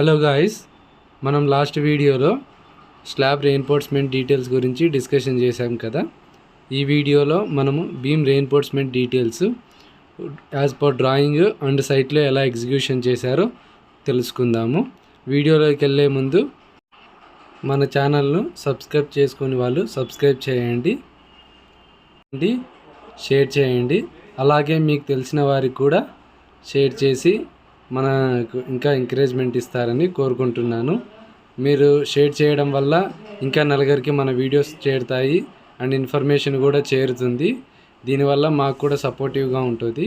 Hello guys, మనం last వీడియోలో slab reinforcement details గురించి డిస్కషన్ చేశాం కదా. ఈ వీడియోలో మనము beam reinforcement details as per drawing and సైట్లో ఎలా ఎగ్జిక్యూషన్ చేశారో తెలుసుకుందాము. వీడియోలోకి వెళ్ళే ముందు మన ఛానల్ను సబ్స్క్రైబ్ చేసుకుని వాళ్ళు సబ్స్క్రైబ్ చేయండి, షేర్ చేయండి. అలాగే మీకు తెలిసిన వారికి కూడా షేర్ చేసి మనకు ఇంకా ఎంకరేజ్మెంట్ ఇస్తారని కోరుకుంటున్నాను. మీరు షేర్ చేయడం వల్ల ఇంకా నలుగురికి మన వీడియోస్ చేరుతాయి అండ్ ఇన్ఫర్మేషన్ కూడా చేరుతుంది. దీనివల్ల మాకు కూడా సపోర్టివ్గా ఉంటుంది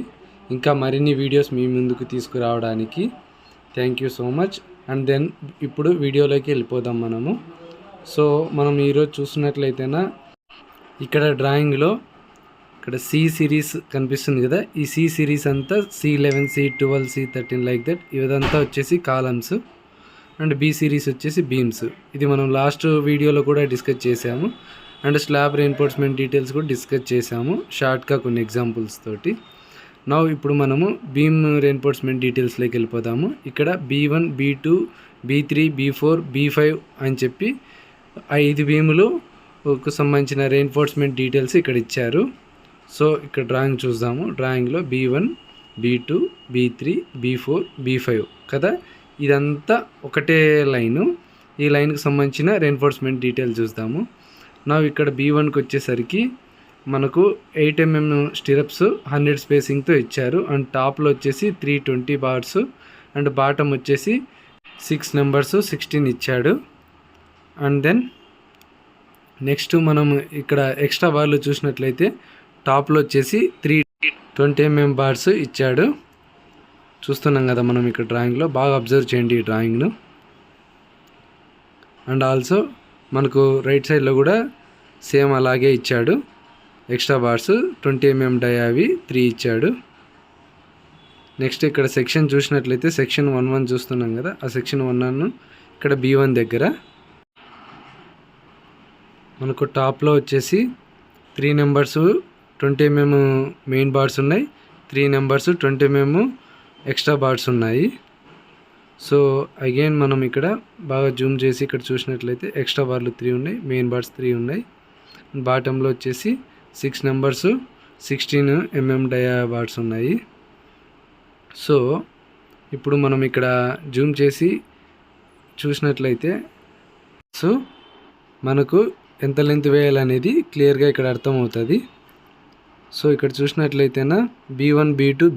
ఇంకా మరిన్ని వీడియోస్ మీ ముందుకు తీసుకురావడానికి. Thank you so much. And then ఇప్పుడు వీడియోలోకి వెళ్ళిపోదాం మనము. సో మనం ఈరోజు చూసినట్లయితేనా ఇక్కడ డ్రాయింగ్లో ఇక్కడ సి సిరీస్ కనిపిస్తుంది కదా. ఈ సి సిరీస్ అంతా C11, C12, C13 like that ఇదంతా వచ్చేసి కాలమ్స్ అండ్ బి సిరీస్ వచ్చేసి బీమ్స్. ఇది మనం లాస్ట్ వీడియోలో కూడా డిస్కస్ చేసాము అండ్ స్లాబ్ రెయిన్ఫోర్స్మెంట్ డీటెయిల్స్ కూడా డిస్కస్ చేసాము షార్ట్గా కొన్ని ఎగ్జాంపుల్స్ తోటి. ఇప్పుడు మనము బీమ్ రెయిన్ఫోర్స్మెంట్ డీటెయిల్స్లోకి వెళ్ళిపోదాము. ఇక్కడ B1, B2, B3, B4, B5 అని చెప్పి 5 బీములకు సంబంధించిన రెయిన్ఫోర్స్మెంట్ డీటెయిల్స్ ఇక్కడ ఇచ్చారు. సో ఇక్కడ డ్రాయింగ్ చూద్దాము. డ్రాయింగ్లో B1, B2, B3, B4, B5 కదా. ఇదంతా ఒకటే లైను. ఈ లైన్కి సంబంధించిన రెయిన్ఫోర్స్మెంట్ డీటెయిల్స్ చూద్దాము. ఇక్కడ B1కి వచ్చేసరికి మనకు 8 mm స్టిరప్స్ 100 స్పేసింగ్తో ఇచ్చారు అండ్ టాప్లో వచ్చేసి 320 బార్స్ అండ్ బాటమ్ వచ్చేసి 6 నెంబర్స్ 16 ఇచ్చాడు. అండ్ దెన్ నెక్స్ట్ మనం ఇక్కడ ఎక్స్ట్రా బార్లు చూసినట్లయితే టాప్లో వచ్చేసి 320 mm బార్స్ ఇచ్చాడు. చూస్తున్నాం కదా మనం ఇక్కడ డ్రాయింగ్లో. బాగా అబ్జర్వ్ చేయండి ఈ డ్రాయింగ్ను. అండ్ ఆల్సో మనకు రైట్ సైడ్లో కూడా సేమ్ అలాగే ఇచ్చాడు. ఎక్స్ట్రా బార్స్ 20 mm డయావి 3 ఇచ్చాడు. నెక్స్ట్ ఇక్కడ సెక్షన్ చూసినట్లయితే సెక్షన్ 1-1 చూస్తున్నాం కదా. ఆ సెక్షన్ 1-1 ఇక్కడ B1 దగ్గర మనకు టాప్లో వచ్చేసి 3 నెంబర్స్ 20 mm మెయిన్ బార్స్ ఉన్నాయి, 3 నెంబర్స్ 20 mm ఎక్స్ట్రా బార్స్ ఉన్నాయి. సో అగైన్ మనం ఇక్కడ బాగా జూమ్ చేసి ఇక్కడ చూసినట్లయితే ఎక్స్ట్రా బార్లు 3 ఉన్నాయి, మెయిన్ బార్స్ 3 ఉన్నాయి. బాటంలో వచ్చేసి 6 నెంబర్స్ 16 mm డయా బార్స్ ఉన్నాయి. సో ఇప్పుడు మనం ఇక్కడ జూమ్ చేసి చూసినట్లయితే సో మనకు ఎంత లెంత్ వేయాలనేది క్లియర్గా ఇక్కడ అర్థమవుతుంది. సో ఇక్కడ చూసినట్లయితేనా B1, B2,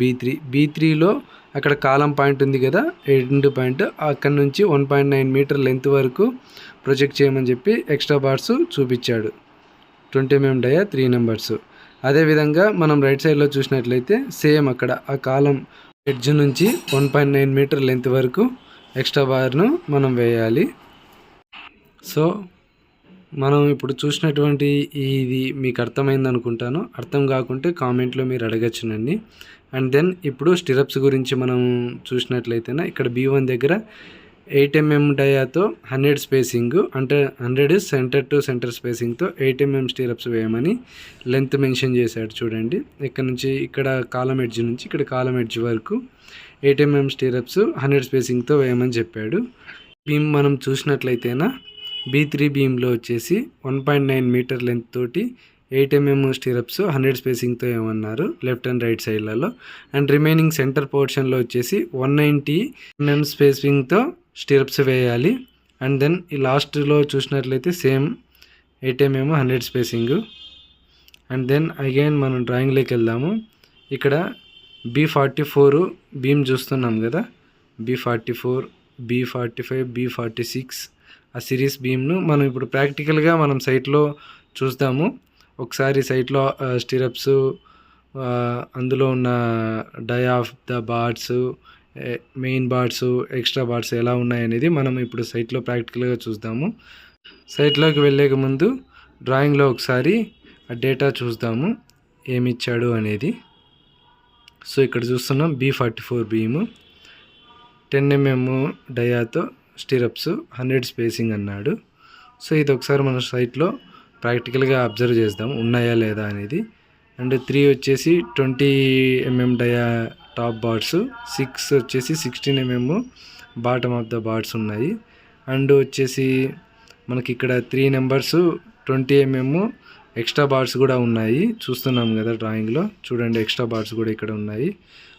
B3లో అక్కడ కాలం పాయింట్ ఉంది కదా, ఎండ్ పాయింట్, అక్కడ నుంచి 1.9 మీటర్ లెంత్ వరకు ప్రొజెక్ట్ చేయమని చెప్పి ఎక్స్ట్రా బార్స్ చూపించాడు. 20 mm డయా 3 నెంబర్స్. అదేవిధంగా మనం రైట్ సైడ్లో చూసినట్లయితే సేమ్ అక్కడ ఆ కాలం ఎడ్జ్ నుంచి 1.9 మీటర్ లెంత్ వరకు ఎక్స్ట్రా బార్ను మనం వేయాలి. సో మనం ఇప్పుడు చూసినటువంటి ఇది మీకు అర్థమైంది అనుకుంటాను. అర్థం కాకుంటే కామెంట్లో మీరు అడగచ్చునండి. అండ్ దెన్ ఇప్పుడు స్టిరప్స్ గురించి మనం చూసినట్లయితేనా ఇక్కడ B1 దగ్గర 8 mm డయాతో 100 స్పేసింగ్ అంటే 100 సెంటర్ టు సెంటర్ స్పేసింగ్తో 8 mm స్టిరప్స్ వేయమని లెంత్ మెన్షన్ చేశాడు. చూడండి ఇక్కడ నుంచి ఇక్కడ కాలం ఎడ్జ్ నుంచి ఇక్కడ కాలం ఎడ్జ్ వరకు 8 mm స్టిరప్స్ 100 స్పేసింగ్తో వేయమని చెప్పాడు. బీమ్ మనం చూసినట్లయితేనా B3 బీమ్లో వచ్చేసి 1.9 మీటర్ లెంత్ తోటి 8 mm స్టిరప్స్ 100 స్పేసింగ్తో ఏమన్నారు లెఫ్ట్ అండ్ రైట్ సైడ్లలో. అండ్ రిమైనింగ్ సెంటర్ పోర్షన్లో వచ్చేసి 190 mm స్పేసింగ్తో స్టిరప్స్ వేయాలి. అండ్ దెన్ ఈ లాస్ట్లో చూసినట్లయితే same 8 mm 100 spacing. And then again మనం డ్రాయింగ్లోకి వెళ్దాము. ఇక్కడ B44 బీమ్ చూస్తున్నాం కదా. B44, B45, B46 ఆ సిరీస్ బీమ్ను మనం ఇప్పుడు ప్రాక్టికల్గా మనం సైట్లో చూద్దాము. ఒకసారి సైట్లో స్టిరప్స్, అందులో ఉన్న డయా of the birds, main birds, extra birds ఎలా ఉన్నాయనేది మనం ఇప్పుడు సైట్లో ప్రాక్టికల్గా చూద్దాము. సైట్లోకి వెళ్ళే ముందు డ్రాయింగ్లో ఒకసారి ఆ డేటా చూద్దాము ఏమి ఇచ్చాడు అనేది. సో ఇక్కడ చూస్తున్నాం B44 బీము 10 mm డయాతో స్టిరప్స్ 100 స్పేసింగ్ అన్నాడు. సో ఇది ఒకసారి మన సైట్లో ప్రాక్టికల్గా అబ్జర్వ్ చేద్దాం ఉన్నాయా లేదా అనేది. అండ్ 3 వచ్చేసి 20 mm డయా టాప్ బార్డ్స్, 6 వచ్చేసి 16 mm bottom of the bars ఉన్నాయి. అండ్ వచ్చేసి మనకి ఇక్కడ 3 నెంబర్స్ 20 mm ఎక్స్ట్రా బార్స్ కూడా ఉన్నాయి. చూస్తున్నాం కదా డ్రాయింగ్లో, చూడండి ఎక్స్ట్రా బార్స్ కూడా ఇక్కడ ఉన్నాయి.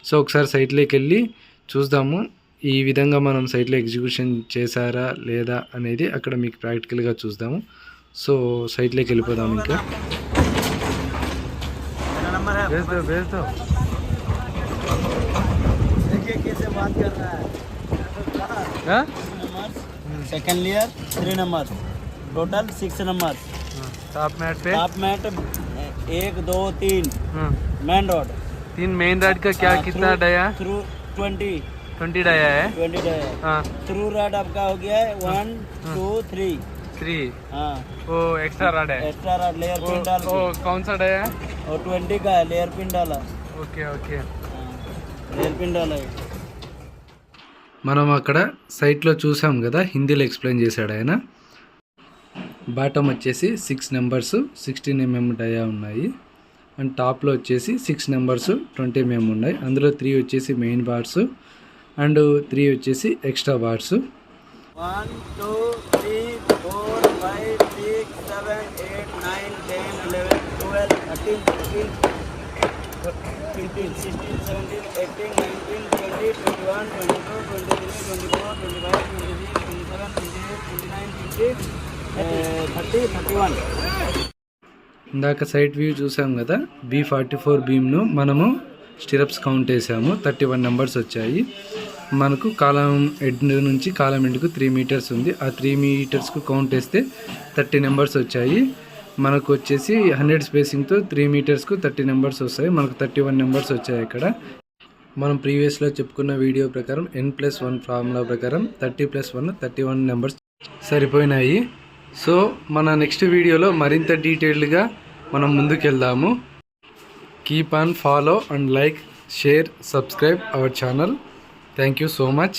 సో ఒకసారి సైట్లోకి వెళ్ళి చూద్దాము. ఈ విధంగా మనం సైట్లో ఎగ్జిక్యూషన్ చేశారా లేదా అనేది అక్కడ మీకు ప్రాక్టికల్గా చూద్దాము. సో సైట్లోకి వెళ్ళిపోదాం. ఇంకా सेकंड लेयर 3 नंबर, टोटल 6 नंबर. Top mat 1 2 3 main road. 3 main road का क्या कितना डाया? थ्रू 20 डाया है. 20 डाया. हाँ. थ्रू रोड आपका हो गया है 1 2 3. हाँ, वो एक्स्ट्रा रॉड है. एक्स्ट्रा रोड लेयर पिन डाल. वो कौन सा डाया है? और 20 का है, लेयर पिन डाला. Okay okay. लेयर पिन डाला. మనం అక్కడ సైట్లో చూసాం కదా, హిందీలో ఎక్స్ప్లెయిన్ చేశాడు ఆయన. బాటమ్ వచ్చేసి 6 నెంబర్స్ 16 mm డయా ఉన్నాయి. అండ్ టాప్లో వచ్చేసి 6 నెంబర్స్ 20 mm ఉన్నాయి. అందులో 3 వచ్చేసి మెయిన్ బార్స్ అండ్ 3 వచ్చేసి ఎక్స్ట్రా బార్స్. 1 2 3 4 5 6 7 8 9 10 11 12 13 14 15 16 17 18 19 20 21 22 23 24 25 26 27 28 29 30 31. ఇందాక సైట్ వ్యూ చూసాం కదా, B44 బీమ్ను మనము స్టిరప్స్ కౌంట్ వేసాము. 31 నెంబర్స్ వచ్చాయి మనకు. కాలం ఎండ్ నుంచి కాలం ఎండ్కు 3 మీటర్స్ ఉంది. ఆ 3 మీటర్స్కు కౌంట్ వేస్తే 30 నెంబర్స్ వచ్చాయి మనకు. వచ్చేసి 100 స్పేసింగ్తో 3 మీటర్స్కు 30 నెంబర్స్ వస్తాయి మనకు. 31 నెంబర్స్ వచ్చాయి ఇక్కడ. మనం ప్రీవియస్లో చెప్పుకున్న వీడియో ప్రకారం n+1 ఫార్ములా ప్రకారం 30+1 31 నెంబర్స్ సరిపోయినాయి. సో మన నెక్స్ట్ వీడియోలో మరింత డీటెయిల్డ్గా మనం ముందుకెళ్దాము. Keep on follow and like, share, subscribe our channel. Thank you so much.